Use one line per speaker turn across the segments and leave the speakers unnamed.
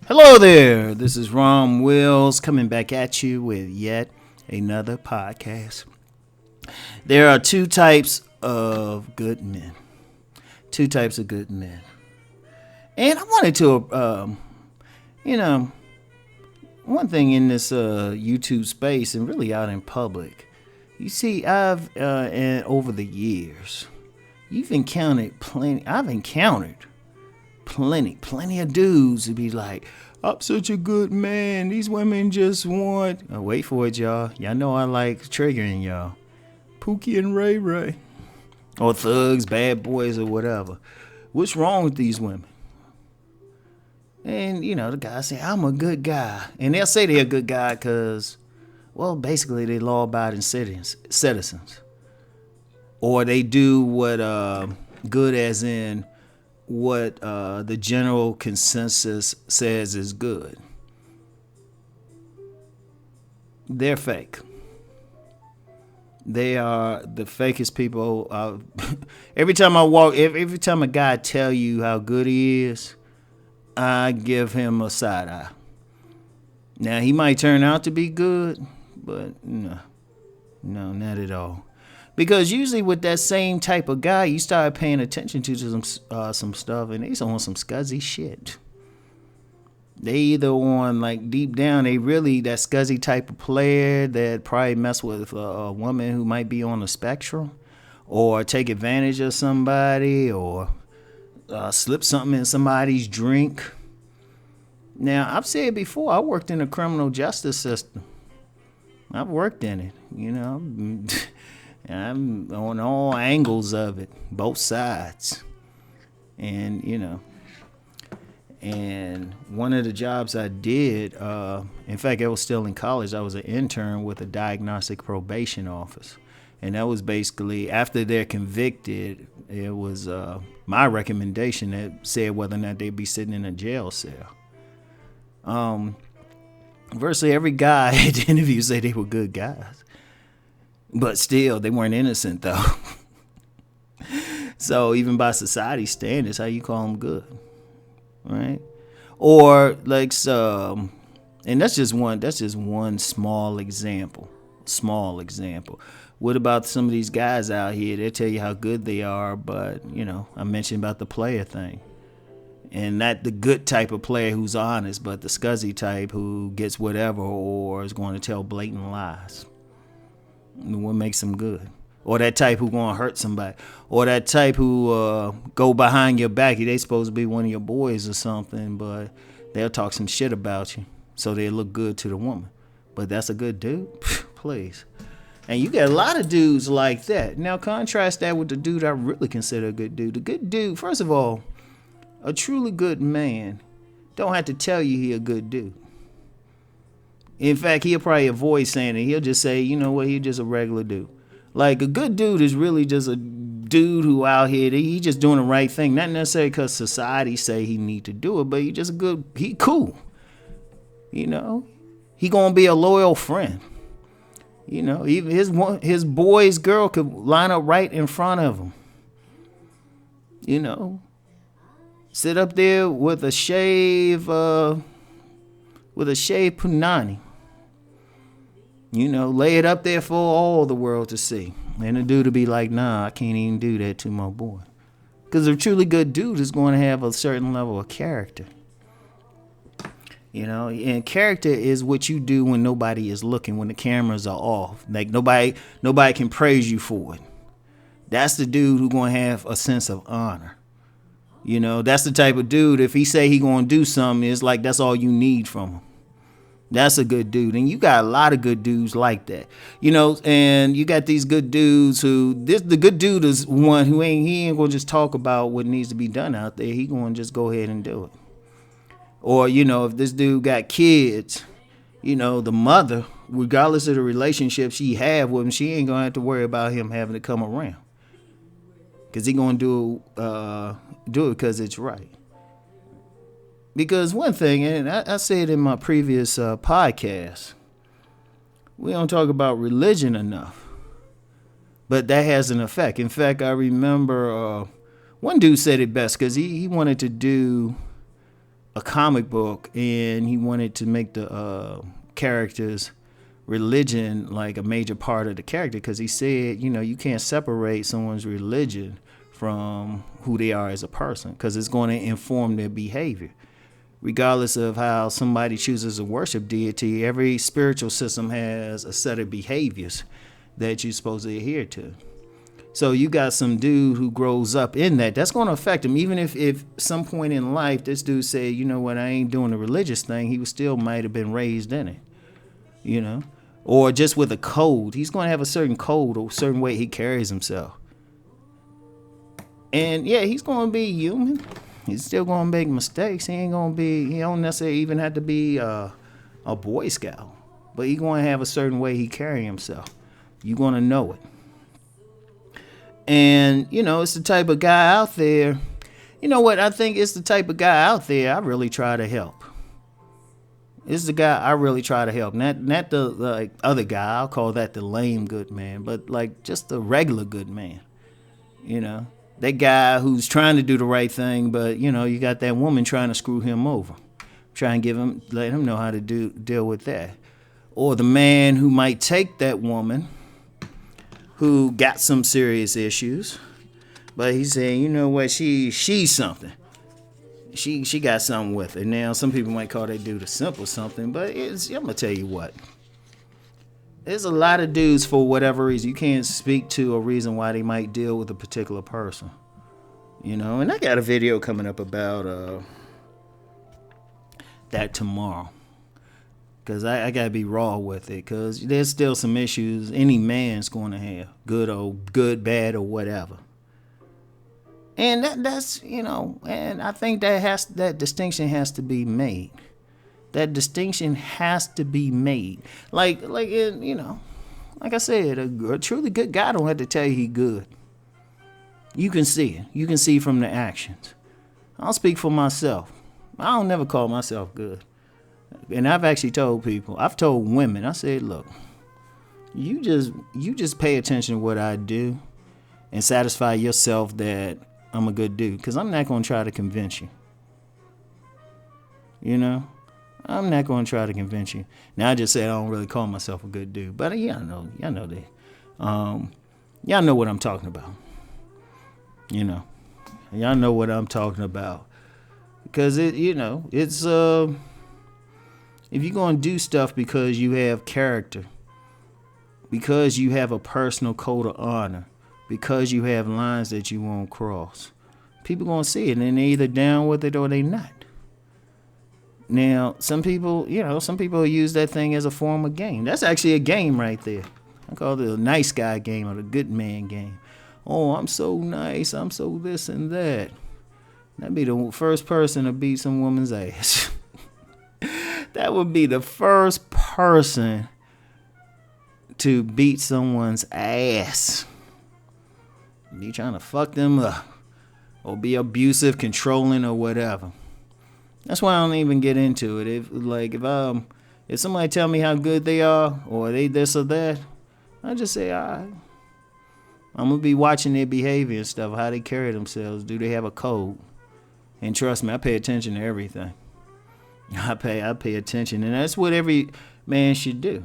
Hello there, this is Rom Wills coming back at you with yet another podcast. There are two types of good men. Two types of good men. And I wanted to, one thing in this YouTube space and really out in public. You see, and over the years, I've encountered plenty of dudes who be like, I'm such a good man. These women just want. Oh, wait for it, y'all. Y'all know I like triggering y'all. Pookie and Ray Ray. Or thugs, bad boys, or whatever. What's wrong with these women? And, the guy say, I'm a good guy. And they'll say they're a good guy because, well, basically they're law-abiding citizens. Or they do what good as in what the general consensus says is good. They're fake. They are the fakest people. Every time I walk, every time a guy tell you how good he is, I give him a side eye. Now, he might turn out to be good, but no, not at all. Because usually with that same type of guy, you start paying attention to some stuff, and they on some scuzzy shit. They either on, like, deep down, they really that scuzzy type of player that probably mess with a woman who might be on the spectrum, or take advantage of somebody, or slip something in somebody's drink. Now, I've said before, I worked in the criminal justice system. I've worked in it, I'm on all angles of it, both sides. And, and one of the jobs I did, in fact, I was still in college. I was an intern with a diagnostic probation office. And that was basically, after they're convicted, it was my recommendation that said whether or not they'd be sitting in a jail cell. Virtually every guy at the interview said they were good guys. But still, they weren't innocent, though. So even by society standards, how you call them good, right? Or like and that's just one small example. What about some of these guys out here? They'll tell you how good they are, but I mentioned about the player thing, and not the good type of player who's honest, but the scuzzy type who gets whatever or is going to tell blatant lies. What makes them good? Or that type who gonna hurt somebody, or that type who go behind your back. They supposed to be one of your boys or something, but they'll talk some shit about you so they look good to the woman. But that's a good dude, please. And you get a lot of dudes like that. Now contrast that with the dude I really consider a good dude. The good dude, first of all, a truly good man don't have to tell you he a good dude. In fact, he'll probably avoid saying it. He'll just say, you know what, he's just a regular dude. Like, a good dude is really just a dude who out here, he just doing the right thing. Not necessarily because society say he need to do it, but he just he cool. He gonna be a loyal friend. Even his boy's girl could line up right in front of him. Sit up there with a shave punani. Lay it up there for all the world to see. And the dude to be like, nah, I can't even do that to my boy. Because a truly good dude is going to have a certain level of character. And character is what you do when nobody is looking, when the cameras are off. Like nobody can praise you for it. That's the dude who's going to have a sense of honor. That's the type of dude, if he say he going to do something, it's like that's all you need from him. That's a good dude. And you got a lot of good dudes like that. And you got these good dudes the good dude is one who he ain't going to just talk about what needs to be done out there. He going to just go ahead and do it. Or, if this dude got kids, the mother, regardless of the relationship she have with him, she ain't going to have to worry about him having to come around. Because he going to do it because it's right. Because one thing, and I said in my previous podcast, we don't talk about religion enough. But that has an effect. In fact, I remember one dude said it best because he wanted to do a comic book, and he wanted to make the characters' religion like a major part of the character, because he said, you can't separate someone's religion from who they are as a person, because it's going to inform their behavior. Regardless of how somebody chooses to worship deity, every spiritual system has a set of behaviors that you're supposed to adhere to. So you got some dude who grows up in that's going to affect him. Even if some point in life this dude say, you know what, I ain't doing the religious thing, he still might have been raised in it, or just with a code. He's going to have a certain code or a certain way he carries himself. And yeah, he's going to be human. He's still going to make mistakes. He don't necessarily even have to be a Boy Scout, but he's going to have a certain way he carry himself. You're going to know it. And, it's the type of guy out there. You know what? I think it's the type of guy out there I really try to help. It's the guy I really try to help. Not the other guy. I'll call that the lame good man. But just the regular good man. That guy who's trying to do the right thing, but, you got that woman trying to screw him over. Try and let him know how to deal with that. Or the man who might take that woman who got some serious issues, but he's saying, you know what, she's something. She got something with her. Now, some people might call that dude a simple something, but I'm going to tell you what. There's a lot of dudes, for whatever reason, you can't speak to a reason why they might deal with a particular person. And I got a video coming up about that tomorrow. Because I got to be raw with it. Because there's still some issues any man's going to have. Good, bad, or whatever. And that's, and I think that distinction has to be made. That distinction has to be made. Like I said, a truly good guy don't have to tell you he good. You can see it. You can see from the actions. I'll speak for myself. I don't never call myself good. And I've actually told people, I've told women, I said, look, you just pay attention to what I do and satisfy yourself that I'm a good dude. Because I'm not going to try to convince you. I'm not going to try to convince you. Now, I just said I don't really call myself a good dude. But y'all know that. Y'all know what I'm talking about. Y'all know what I'm talking about. Because, it's... if you're going to do stuff because you have character, because you have a personal code of honor, because you have lines that you won't cross, people going to see it, and they're either down with it or they not. Now, some people use that thing as a form of game. That's actually a game right there. I call it a nice guy game or the good man game. Oh, I'm so nice. I'm so this and that. That'd be the first person to beat some woman's ass. That would be the first person to beat someone's ass. Be trying to fuck them up. Or be abusive, controlling, or whatever. That's why I don't even get into it. If somebody tell me how good they are, or they this or that, I just say, all right. I'm going to be watching their behavior and stuff, how they carry themselves. Do they have a code? And trust me, I pay attention to everything. I pay attention, and that's what every man should do.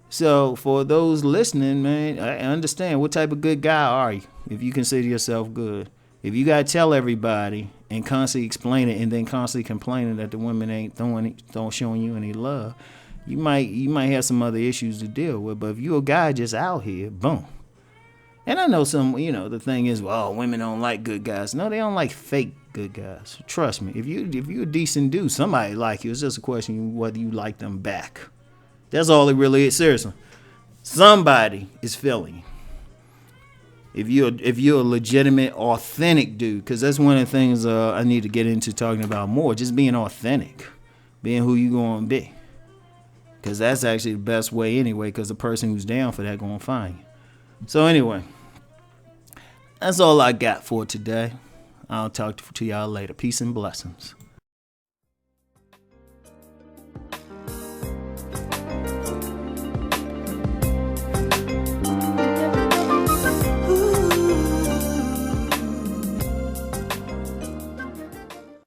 So for those listening, man, I understand what type of good guy are you if you consider yourself good. If you got to tell everybody and constantly explain it and then constantly complaining that the women don't showing you any love, you might have some other issues to deal with. But if you're a guy just out here, boom. And I know the thing is, well, women don't like good guys. No, they don't like fake good guys. Trust me. If you're a decent dude, somebody like you. It's just a question of whether you like them back. That's all it really is. Seriously. Somebody is feeling you. If you're a legitimate, authentic dude, because that's one of the things I need to get into talking about more. Just being authentic. Being who you going to be. Because that's actually the best way anyway, because the person who's down for that going to find you. So anyway, that's all I got for today. I'll talk to y'all later. Peace and blessings.